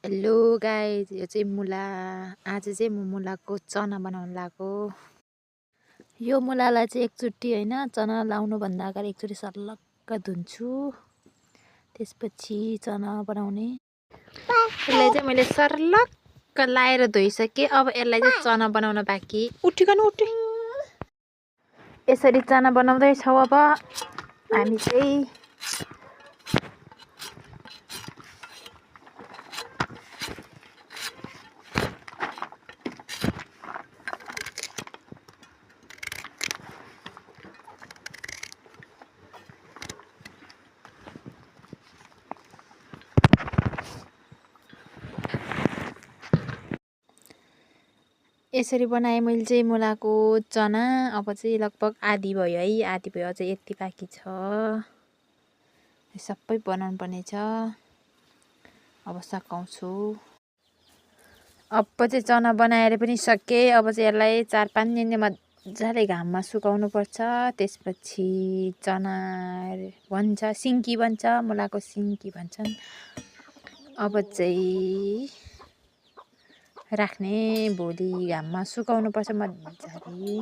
Hello guys, यो चाहिँ मुला। आज चाहिँ म मुलाको चना बनाउन लागेको। यो मुलालाई चाहिँ एकचोटि हैन चना लाउनुभन्दा अगाडि एकचोटि सर्लक्क धुन्छु, त्यसपछि चना बनाउने। यसलाई चाहिँ मैले सर्लक्क लाएर धोइसकेँ। अब यसलाई चाहिँ चना बनाउन बाँकी। उठिकन उठि यसरी चना बनाउँदैछौँ। अब हामी चाहिँ यसरी बनाएँ मैले चाहिँ मुलाको चना। अब चाहिँ लगभग आधी भयो है, आधी भयो, अझै यति बाँकी छ। सबै बनाउनु पर्ने छ। अब सकाउँछु। अब चाहिँ चना बनाएर पनि सकेँ। अब चाहिँ यसलाई 4-5 दिन मजाले घाममा सुकाउनु पर्छ। त्यसपछि चना बन्छ, सिन्की बन्छ, मुलाको सिन्की भन्छन्। अब चाहिँ राख्ने, भोलि घाममा सुकाउनु पर्छ मजाले।